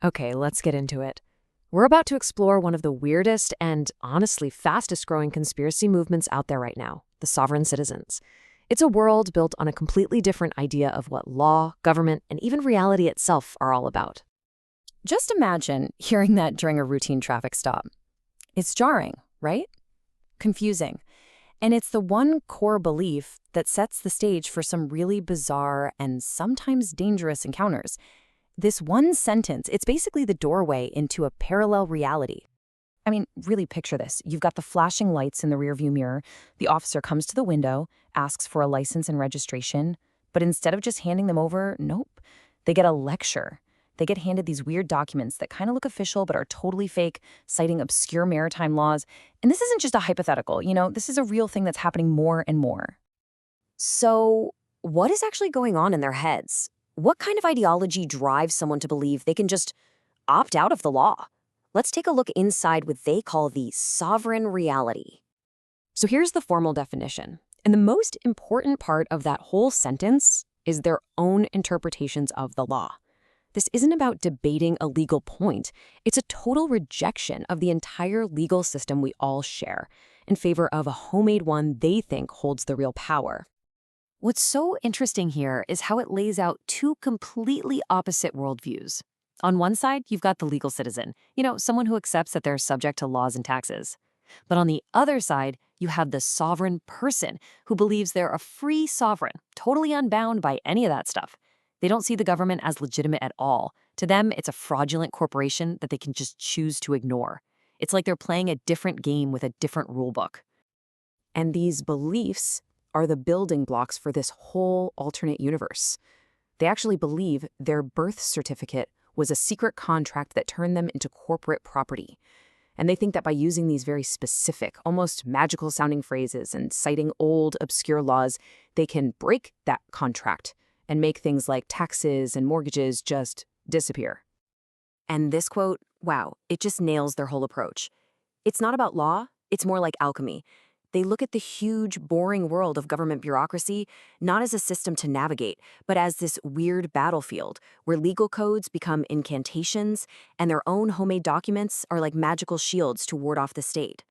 Okay, let's get into it. We're about to explore one of the weirdest and honestly fastest growing conspiracy movements out there right now, the sovereign citizens. It's a world built on a completely different idea of what law, government, and even reality itself are all about. Just imagine hearing that during a routine traffic stop. It's jarring, right? Confusing. And it's the one core belief that sets the stage for some really bizarre and sometimes dangerous encounters. This one sentence, it's basically the doorway into a parallel reality. I mean, really picture this. You've got the flashing lights in the rearview mirror. The officer comes to the window, asks for a license and registration, but instead of just handing them over, nope, they get a lecture. They get handed these weird documents that kind of look official but are totally fake, citing obscure maritime laws. And this isn't just a hypothetical, this is a real thing that's happening more and more. So, what is actually going on in their heads? What kind of ideology drives someone to believe they can just opt out of the law? Let's take a look inside what they call the sovereign reality. So here's the formal definition. And the most important part of that whole sentence is their own interpretations of the law. This isn't about debating a legal point. It's a total rejection of the entire legal system we all share in favor of a homemade one they think holds the real power. What's so interesting here is how it lays out two completely opposite worldviews. On one side, you've got the legal citizen, someone who accepts that they're subject to laws and taxes. But on the other side, you have the sovereign person who believes they're a free sovereign, totally unbound by any of that stuff. They don't see the government as legitimate at all. To them, it's a fraudulent corporation that they can just choose to ignore. It's like they're playing a different game with a different rule book. And these beliefs are the building blocks for this whole alternate universe. They actually believe their birth certificate was a secret contract that turned them into corporate property. And they think that by using these very specific, almost magical-sounding phrases and citing old, obscure laws, they can break that contract and make things like taxes and mortgages just disappear. And this quote, wow, it just nails their whole approach. It's not about law, it's more like alchemy. They look at the huge, boring world of government bureaucracy not as a system to navigate, but as this weird battlefield where legal codes become incantations and their own homemade documents are like magical shields to ward off the state.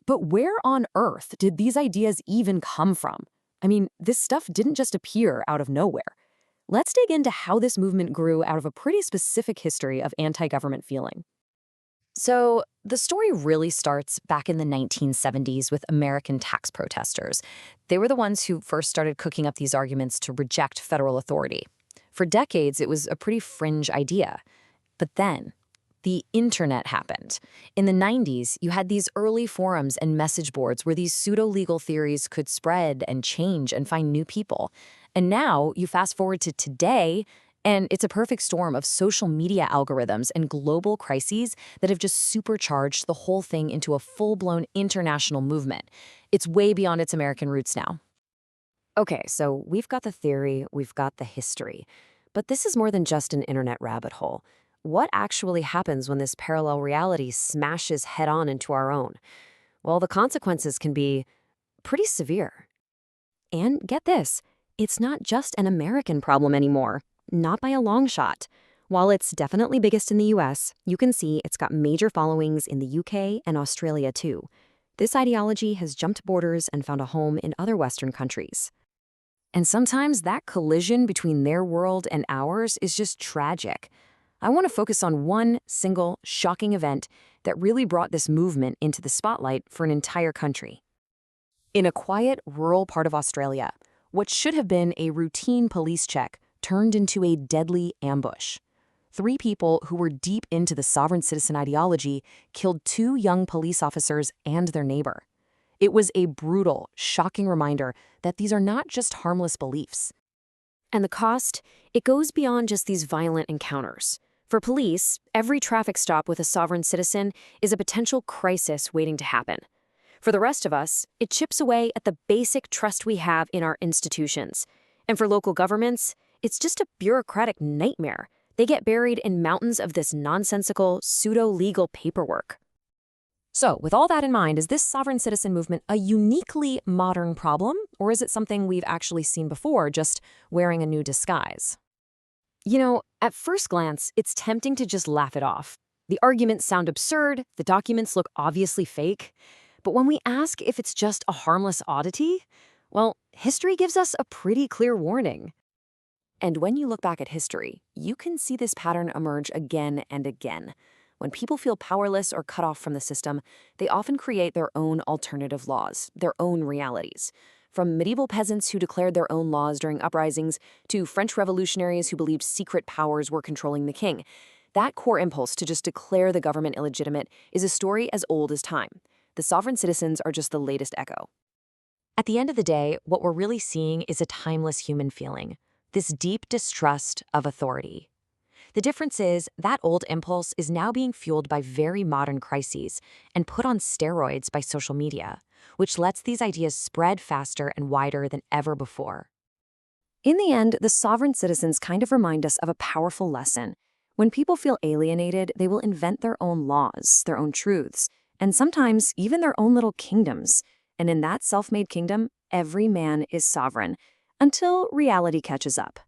But where on earth did these ideas even come from? I mean, this stuff didn't just appear out of nowhere. Let's dig into how this movement grew out of a pretty specific history of anti-government feeling. So, the story really starts back in the 1970s with American tax protesters. They were the ones who first started cooking up these arguments to reject federal authority. For decades, it was a pretty fringe idea. But then, the internet happened. In the 90s, you had these early forums and message boards where these pseudo-legal theories could spread and change and find new people. And now, you fast forward to today, and it's a perfect storm of social media algorithms and global crises that have just supercharged the whole thing into a full-blown international movement. It's way beyond its American roots now. Okay, so we've got the theory, we've got the history. But this is more than just an internet rabbit hole. What actually happens when this parallel reality smashes head-on into our own? Well, the consequences can be pretty severe. And get this, it's not just an American problem anymore. Not by a long shot. While it's definitely biggest in the US, you can see it's got major followings in the UK and Australia too. This ideology has jumped borders and found a home in other Western countries. And sometimes that collision between their world and ours is just tragic. I want to focus on one single, shocking event that really brought this movement into the spotlight for an entire country. In a quiet, rural part of Australia, what should have been a routine police check turned into a deadly ambush. 3 people who were deep into the sovereign citizen ideology killed 2 young police officers and their neighbor. It was a brutal, shocking reminder that these are not just harmless beliefs. And the cost? It goes beyond just these violent encounters. For police, every traffic stop with a sovereign citizen is a potential crisis waiting to happen. For the rest of us, it chips away at the basic trust we have in our institutions. And for local governments, it's just a bureaucratic nightmare. They get buried in mountains of this nonsensical, pseudo-legal paperwork. So, with all that in mind, is this sovereign citizen movement a uniquely modern problem, or is it something we've actually seen before, just wearing a new disguise? At first glance, it's tempting to just laugh it off. The arguments sound absurd, the documents look obviously fake. But when we ask if it's just a harmless oddity, well, history gives us a pretty clear warning. And when you look back at history, you can see this pattern emerge again and again. When people feel powerless or cut off from the system, they often create their own alternative laws, their own realities. From medieval peasants who declared their own laws during uprisings to French revolutionaries who believed secret powers were controlling the king, that core impulse to just declare the government illegitimate is a story as old as time. The sovereign citizens are just the latest echo. At the end of the day, what we're really seeing is a timeless human feeling, this deep distrust of authority. The difference is that old impulse is now being fueled by very modern crises and put on steroids by social media, which lets these ideas spread faster and wider than ever before. In the end, the sovereign citizens kind of remind us of a powerful lesson. When people feel alienated, they will invent their own laws, their own truths, and sometimes even their own little kingdoms. And in that self-made kingdom, every man is sovereign, until reality catches up.